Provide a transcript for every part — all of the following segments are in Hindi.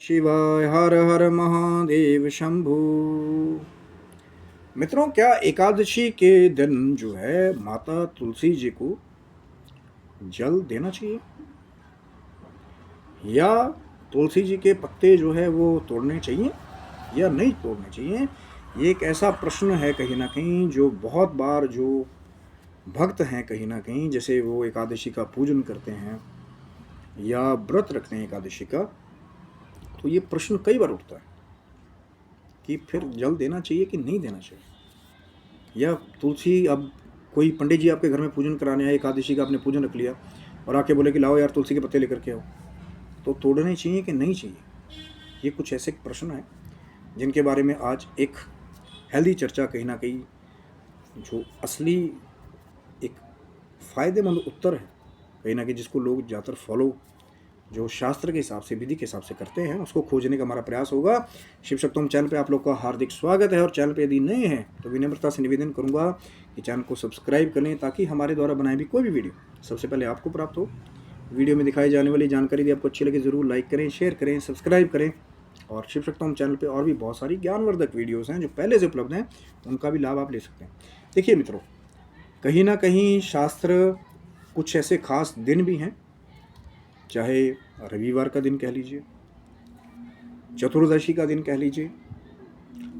शिवाय। हर हर महादेव शंभु। मित्रों, क्या एकादशी के दिन जो है माता तुलसी जी को जल देना चाहिए या तुलसी जी के पत्ते जो है वो तोड़ने चाहिए या नहीं तोड़ने चाहिए? ये एक ऐसा प्रश्न है कहीं ना कहीं जो बहुत बार जो भक्त हैं कहीं ना कहीं, जैसे वो एकादशी का पूजन करते हैं या व्रत रखते हैं एकादशी का, तो ये प्रश्न कई बार उठता है कि फिर जल देना चाहिए कि नहीं देना चाहिए। या तुलसी, अब कोई पंडित जी आपके घर में पूजन कराने आए, एकादशी का आपने पूजन रख लिया और आके बोले कि लाओ यार तुलसी के पत्ते लेकर के आओ, तो तोड़ने चाहिए कि नहीं चाहिए? ये कुछ ऐसे प्रश्न हैं जिनके बारे में आज एक हेल्दी चर्चा, कहीं ना कहीं जो असली एक फ़ायदेमंद उत्तर है कहीं ना कहीं, जिसको लोग ज़्यादातर फॉलो जो शास्त्र के हिसाब से, विधि के हिसाब से करते हैं, उसको खोजने का हमारा प्रयास होगा। शिव शक्तोम चैनल पे आप लोग का हार्दिक स्वागत है। और चैनल पे यदि नए हैं तो विनम्रता से निवेदन करूंगा कि चैनल को सब्सक्राइब कर लें ताकि हमारे द्वारा बनाई भी कोई भी वीडियो सबसे पहले आपको प्राप्त हो। वीडियो में दिखाई जाने वाली जानकारी यदि आपको अच्छी लगे ज़रूर लाइक करें, शेयर करें, सब्सक्राइब करें। और शिव शक्तोम चैनल पर और भी बहुत सारी ज्ञानवर्धक वीडियोज़ हैं जो पहले से उपलब्ध हैं, उनका भी लाभ आप ले सकते हैं। देखिए मित्रों, कहीं ना कहीं शास्त्र कुछ ऐसे खास दिन भी हैं, चाहे रविवार का दिन कह लीजिए, चतुर्दशी का दिन कह लीजिए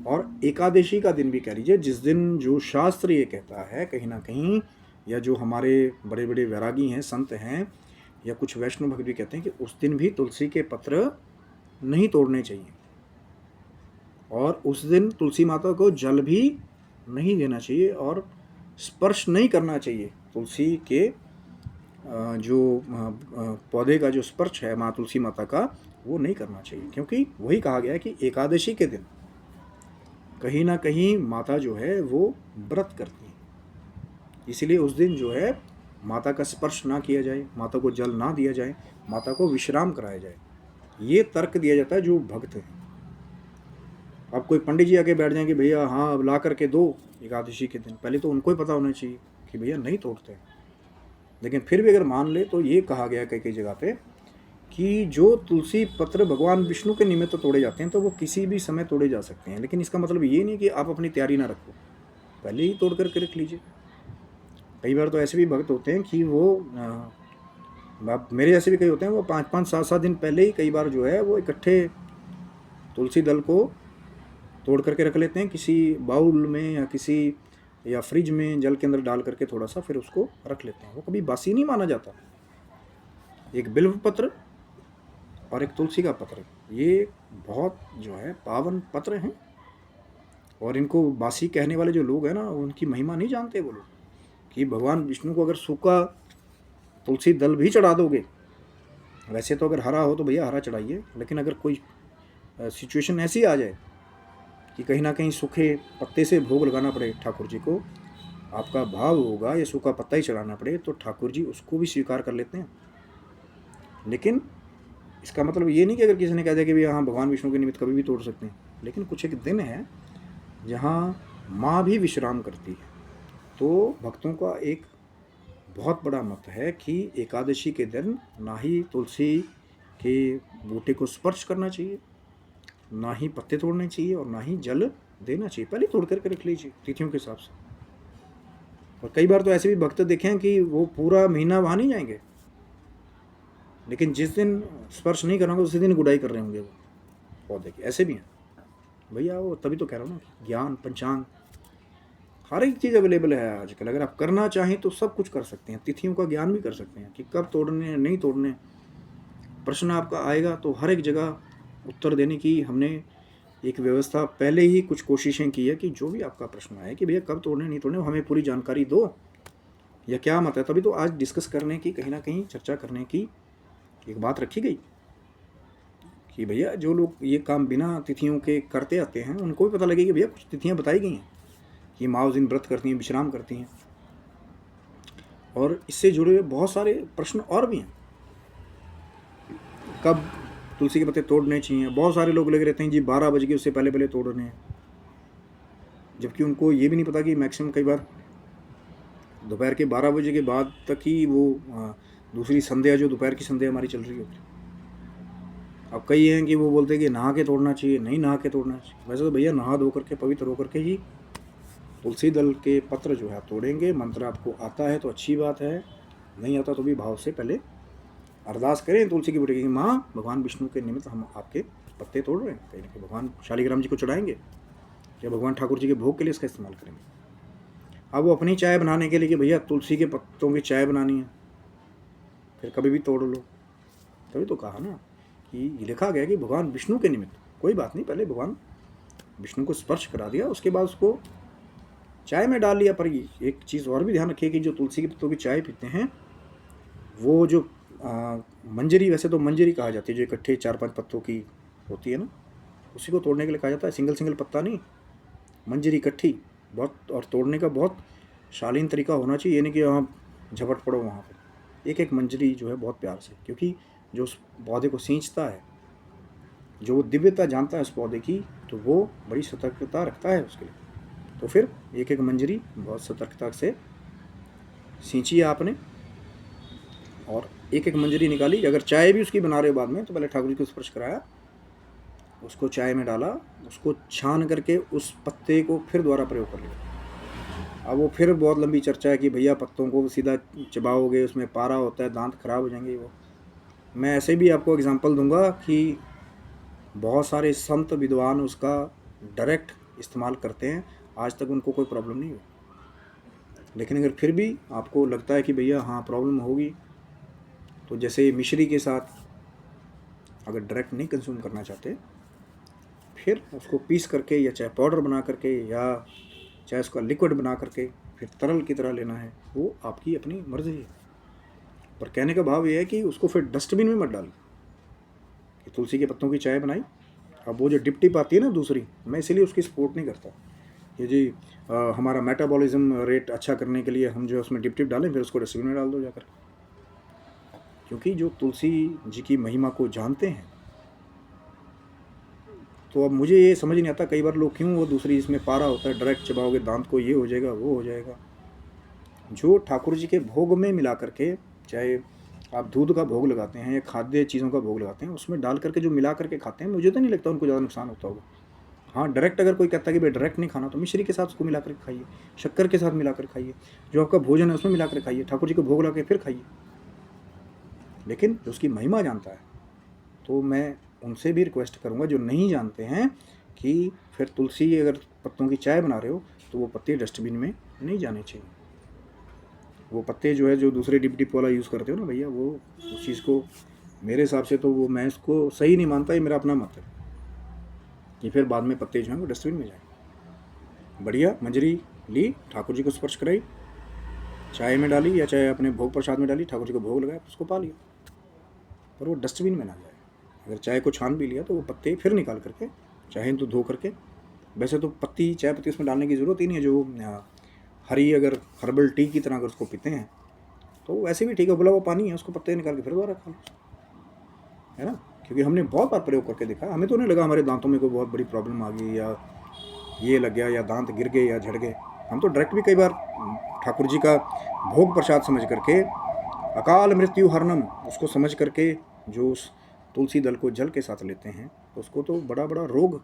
और एकादशी का दिन भी कह लीजिए, जिस दिन जो शास्त्र ये कहता है कहीं ना कहीं, या जो हमारे बड़े बड़े वैरागी हैं, संत हैं, या कुछ वैष्णव भक्त भी कहते हैं कि उस दिन भी तुलसी के पत्र नहीं तोड़ने चाहिए और उस दिन तुलसी माता को जल भी नहीं देना चाहिए और स्पर्श नहीं करना चाहिए। तुलसी के जो पौधे का जो स्पर्श है माँ तुलसी माता का, वो नहीं करना चाहिए, क्योंकि वही कहा गया है कि एकादशी के दिन कहीं ना कहीं माता जो है वो व्रत करती है, इसलिए उस दिन जो है माता का स्पर्श ना किया जाए, माता को जल ना दिया जाए, माता को विश्राम कराया जाए। ये तर्क दिया जाता है जो भक्त है। अब कोई पंडित जी आके बैठ जाएंगे, भैया हाँ अब ला करके दो एकादशी के दिन, पहले तो उनको ही पता होना चाहिए कि भैया नहीं तोड़ते हैं। लेकिन फिर भी अगर मान ले तो ये कहा गया कई कई जगह पे कि जो तुलसी पत्र भगवान विष्णु के निमित्त तो तोड़े जाते हैं तो वो किसी भी समय तोड़े जा सकते हैं, लेकिन इसका मतलब ये नहीं कि आप अपनी तैयारी ना रखो, पहले ही तोड़ करके रख लीजिए। कई बार तो ऐसे भी भक्त होते हैं कि वो मेरे जैसे भी कई होते हैं, वो 5-5, 7-7 दिन पहले ही कई बार जो है वो इकट्ठे तुलसी दल को तोड़ करके रख लेते हैं किसी बाउल में या फ्रिज में जल के अंदर डाल करके थोड़ा सा, फिर उसको रख लेते हैं। वो कभी बासी नहीं माना जाता। एक बिल्व पत्र और एक तुलसी का पत्र, ये बहुत जो है पावन पत्र हैं और इनको बासी कहने वाले जो लोग हैं ना, उनकी महिमा नहीं जानते वो लोग कि भगवान विष्णु को अगर सूखा तुलसी दल भी चढ़ा दोगे, वैसे तो अगर हरा हो तो भैया हरा चढ़ाइए, लेकिन अगर कोई सिचुएशन ऐसी आ जाए कि कहीं ना कहीं सूखे पत्ते से भोग लगाना पड़े ठाकुर जी को, आपका भाव होगा ये सूखा पत्ता ही चढ़ाना पड़े, तो ठाकुर जी उसको भी स्वीकार कर लेते हैं। लेकिन इसका मतलब ये नहीं कि अगर किसी ने कह दिया कि भैया हाँ भगवान विष्णु के निमित्त कभी भी तोड़ सकते हैं, लेकिन कुछ एक दिन है जहाँ माँ भी विश्राम करती है। तो भक्तों का एक बहुत बड़ा मत है कि एकादशी के दिन ना ही तुलसी के बूटे को स्पर्श करना चाहिए, ना ही पत्ते तोड़ने चाहिए और ना ही जल देना चाहिए। पहले तोड़ करके रख लीजिए तिथियों के हिसाब से। और कई बार तो ऐसे भी भक्त देखे हैं कि वो पूरा महीना वहाँ नहीं जाएंगे, लेकिन जिस दिन स्पर्श नहीं करना उसी दिन गुड़ाई कर रहे होंगे वो पौधे की। ऐसे भी हैं भैया, वो तभी तो कह रहा हूँ ना, ज्ञान पंचांग हर एक चीज़ अवेलेबल है आजकल। अगर आप करना चाहें तो सब कुछ कर सकते हैं, तिथियों का ज्ञान भी कर सकते हैं कि कब तोड़ने नहीं तोड़ने। प्रश्न आपका आएगा तो हर एक जगह उत्तर देने की हमने एक व्यवस्था पहले ही कुछ कोशिशें की है कि जो भी आपका प्रश्न आए कि भैया कब तोड़ने नहीं तोड़ने, हमें पूरी जानकारी दो या क्या मत है। तभी तो आज डिस्कस करने की, कहीं ना कहीं चर्चा करने की एक बात रखी गई कि भैया जो लोग ये काम बिना तिथियों के करते आते हैं उनको भी पता लगे कि भैया कुछ तिथियां बताई गई हैं कि माँ उस दिन व्रत करती हैं, विश्राम करती हैं। और इससे जुड़े हुए बहुत सारे प्रश्न और भी हैं। कब तुलसी के पत्ते तोड़ने चाहिए? बहुत सारे लोग लगे रहते हैं जी 12 बज गए उससे पहले पहले तोड़ने हैं, जबकि उनको ये भी नहीं पता कि मैक्सिमम कई बार दोपहर के 12 बजे के बाद तक ही वो दूसरी संध्या, जो दोपहर की संध्या हमारी चल रही होती है, अब कई हैं कि वो बोलते हैं कि नहा के तोड़ना चाहिए, नहीं नहा के तोड़ना चाहिए। वैसे तो भैया नहा धो करके पवित्र होकर के ही तुलसी दल के पत्र जो है आप तोड़ेंगे। मंत्र आपको आता है तो अच्छी बात है, नहीं आता तो भी भाव से पहले अरदास करें तुलसी की बूटे की, माँ भगवान विष्णु के निमित्त हम आपके पत्ते तोड़ रहे हैं, कहीं ना कहीं भगवान शालिग्राम जी को चढ़ाएंगे या भगवान ठाकुर जी के भोग के लिए इसका इस्तेमाल करेंगे। अब वो अपनी चाय बनाने के लिए कि भैया तुलसी के पत्तों की चाय बनानी है, फिर कभी भी तोड़ लो। तभी तो कहा ना कि लिखा गया कि भगवान विष्णु के निमित्त, कोई बात नहीं, पहले भगवान विष्णु को स्पर्श करा दिया, उसके बाद उसको चाय में डाल लिया। पर एक चीज़ और भी ध्यान रखिए कि जो तुलसी के पत्तों की चाय पीते हैं वो जो मंजरी, वैसे तो मंजरी कहा जाती है जो इकट्ठे 4-5 पत्तों की होती है ना, उसी को तोड़ने के लिए कहा जाता है। सिंगल सिंगल पत्ता नहीं, मंजरी इकट्ठी बहुत, और तोड़ने का बहुत शालीन तरीका होना चाहिए, ये नहीं कि वहाँ झपट पड़ो वहाँ पर। एक एक मंजरी जो है बहुत प्यार से, क्योंकि जो उस पौधे को सींचता है, जो वो दिव्यता जानता है उस पौधे की, तो वो बड़ी सतर्कता रखता है उसके लिए। तो फिर एक एक मंजरी बहुत सतर्कता से सींची आपने, और एक एक मंजरी निकाली। अगर चाय भी उसकी बना रहे हो बाद में, तो पहले ठाकुर जी को स्पर्श कराया, उसको चाय में डाला, उसको छान करके उस पत्ते को फिर दोबारा प्रयोग कर लिया। अब वो फिर बहुत लंबी चर्चा है कि भैया पत्तों को सीधा चबाओगे, उसमें पारा होता है, दांत खराब हो जाएंगे। वो मैं ऐसे भी आपको एग्जांपल दूंगा कि बहुत सारे संत विद्वान उसका डायरेक्ट इस्तेमाल करते हैं, आज तक उनको कोई प्रॉब्लम नहीं हुई। लेकिन अगर फिर भी आपको लगता है कि भैया हाँ प्रॉब्लम होगी, तो जैसे मिश्री के साथ अगर डायरेक्ट नहीं कंज्यूम करना चाहते, फिर उसको पीस करके या चाहे पाउडर बना करके या चाहे उसका लिक्विड बना करके फिर तरल की तरह लेना है, वो आपकी अपनी मर्जी है। पर कहने का भाव ये है कि उसको फिर डस्टबिन में मत डालो। कि तुलसी के पत्तों की चाय बनाई, अब वो जो डिप टिप आती है ना दूसरी, मैं इसीलिए उसकी सपोर्ट नहीं करता। ये जी हमारा मेटाबॉलिज्म रेट अच्छा करने के लिए हम जो उसमें डिप टिप डालें, फिर उसको डस्टबिन में डाल दो जाकर। क्योंकि जो तुलसी जी की महिमा को जानते हैं, तो अब मुझे ये समझ नहीं आता कई बार लोग क्यों वो दूसरी इसमें पारा होता है, डायरेक्ट चबाओगे दांत को, ये हो जाएगा वो हो जाएगा। जो ठाकुर जी के भोग में मिला करके, चाहे आप दूध का भोग लगाते हैं या खाद्य चीज़ों का भोग लगाते हैं, उसमें डाल करके जो मिला करके खाते हैं, मुझे तो नहीं लगता उनको ज़्यादा नुकसान होता होगा। हाँ, डायरेक्ट अगर कोई कहता है कि भाई डायरेक्ट नहीं खाना, तो मिश्री के साथ उसको मिला कर खाइए, शक्कर के साथ मिला कर खाइए, जो आपका भोजन है उसमें मिला कर खाइए, ठाकुर जी को भोग लगा के फिर खाइए। लेकिन जो उसकी महिमा जानता है, तो मैं उनसे भी रिक्वेस्ट करूँगा जो नहीं जानते हैं कि फिर तुलसी अगर पत्तों की चाय बना रहे हो, तो वो पत्ते डस्टबिन में नहीं जाने चाहिए। वो पत्ते जो है जो दूसरे डिप डिप वाला यूज़ करते हो ना भैया, वो उस चीज़ को मेरे हिसाब से तो वो मैं इसको सही नहीं मानता, ये मेरा अपना मत है कि फिर बाद में पत्ते जो हैं वो डस्टबिन में जाए। बढ़िया मंजरी ली, ठाकुर जी को स्पर्श कराई, चाय में डाली या चाहे अपने भोग प्रसाद में डाली, ठाकुर जी को भोग लगाया, उसको पा लिया, पर वो डस्टबिन में ना जाए। अगर चाय को छान भी लिया तो वो पत्ते फिर निकाल करके, चाहे तो धो करके, वैसे तो पत्ती चाय पत्ती उसमें डालने की ज़रूरत ही नहीं है। जो हरी अगर हर्बल टी की तरह अगर उसको पीते हैं तो वैसे भी ठीक है, बोला वो पानी है, उसको पत्ते निकाल के फिर दोबारा खा लो, है ना। क्योंकि हमने बहुत बार प्रयोग करके देखा, हमें तो नहीं लगा हमारे दांतों में कोई बहुत बड़ी प्रॉब्लम आ गई या ये लग गया या दांत गिर गए या झड़ गए। हम तो डायरेक्ट भी कई बार ठाकुर जी का भोग प्रसाद समझ करके, अकाल मृत्यु हरणम उसको समझ करके, जो उस तुलसी दल को जल के साथ लेते हैं, उसको तो बड़ा बड़ा रोग,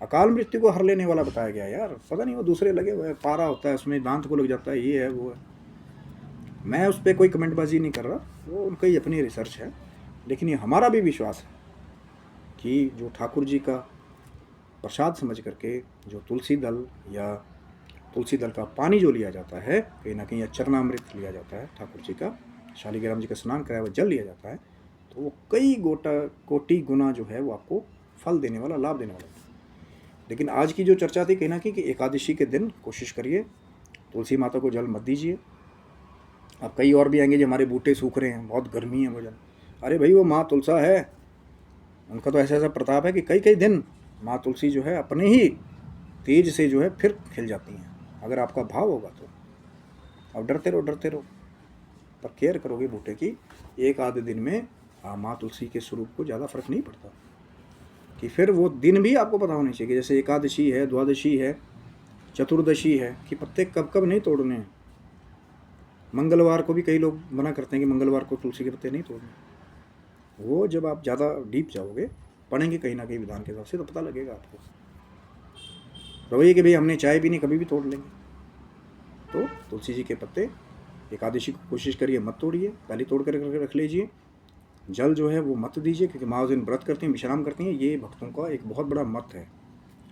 अकाल मृत्यु को हर लेने वाला बताया गया यार। पता नहीं वो दूसरे लगे हुए, पारा होता है उसमें, दांत को लग जाता है, ये है वो है। मैं उस पर कोई कमेंटबाजी नहीं कर रहा, वो उनकी ही अपनी रिसर्च है। लेकिन ये हमारा भी विश्वास है कि जो ठाकुर जी का प्रसाद समझ करके जो तुलसी दल या तुलसी दल का पानी जो लिया जाता है, कहीं ना कहीं, या चरणामृत लिया जाता है ठाकुर जी का, शालिग्राम जी का स्नान कराया हुआ जल लिया जाता है, तो वो कई कोटि गुना जो है वो आपको फल देने वाला, लाभ देने वाला है। लेकिन आज की जो चर्चा थी कहीं ना कहीं कि एकादशी के दिन कोशिश करिए तुलसी माता को जल मत दीजिए। अब कई और भी आएंगे जो हमारे बूटे सूख रहे हैं, बहुत गर्मी है भोजन, अरे भाई वो माँ तुलसा है, उनका तो ऐसा ऐसा प्रताप है कि कई कई दिन माँ तुलसी जो है अपने ही तेज से जो है फिर खिल जाती हैं, अगर आपका भाव होगा तो। अब डरते रहो डरते रहो, पर केयर करोगे बूटे की, एक आधे दिन में माँ तुलसी के स्वरूप को ज़्यादा फर्क नहीं पड़ता। कि फिर वो दिन भी आपको पता होना चाहिए, जैसे एकादशी है, द्वादशी है, चतुर्दशी है, कि पत्ते कब कब नहीं तोड़ने हैं। मंगलवार को भी कई लोग मना करते हैं कि मंगलवार को तुलसी के पत्ते नहीं तोड़ने, वो जब आप ज़्यादा डीप जाओगे, पढ़ेंगे कहीं ना कहीं विधान के हिसाब से, तो पता लगेगा आपको। रवैये कि भाई हमने चाय पीनी, कभी भी तोड़ लेंगे। तो तुलसी जी के पत्ते एकादशी को कोशिश करिए मत तोड़िए, पहले तोड़ कर रख लीजिए। जल जो है वो मत दीजिए, क्योंकि माँ उस दिन व्रत करती हैं, विश्राम करती हैं, ये भक्तों का एक बहुत बड़ा मत है।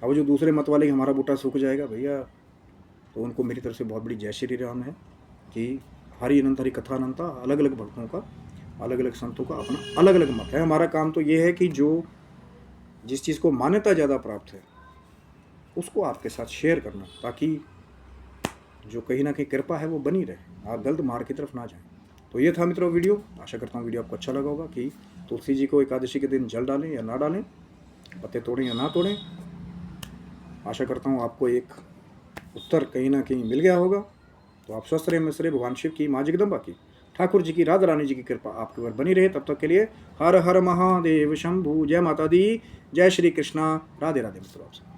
अब जो दूसरे मत वाले हमारा बूटा सूख जाएगा भैया, तो उनको मेरी तरफ से बहुत बड़ी जय श्री राम है कि हरि अनंत हरि कथा अनंता। अलग अलग भक्तों का, अलग अलग संतों का अपना अलग अलग मत है। हमारा काम तो ये है कि जो जिस चीज़ को मान्यता ज़्यादा प्राप्त है उसको आपके साथ शेयर करना, ताकि जो कहीं ना कहीं कृपा है वो बनी रहे, आप गलत मार्ग की तरफ ना जाएं। तो ये था मित्रों वीडियो। आशा करता हूँ वीडियो आपको अच्छा लगा होगा कि तुलसी जी को एकादशी के दिन जल डालें या ना डालें, पत्ते तोड़ें या ना तोड़ें। आशा करता हूँ आपको एक उत्तर कहीं ना कहीं मिल गया होगा। तो आप स्वस्थ रहे, मस्त रहे, भगवान शिव की, माँ जगदम्बा की, ठाकुर जी की, राधा रानी जी की कृपा आपके ऊपर बनी रहे। तब तक के लिए हर हर महादेव शंभू। जय माता दी, जय श्री कृष्णा, राधे राधे मित्रों आपसे।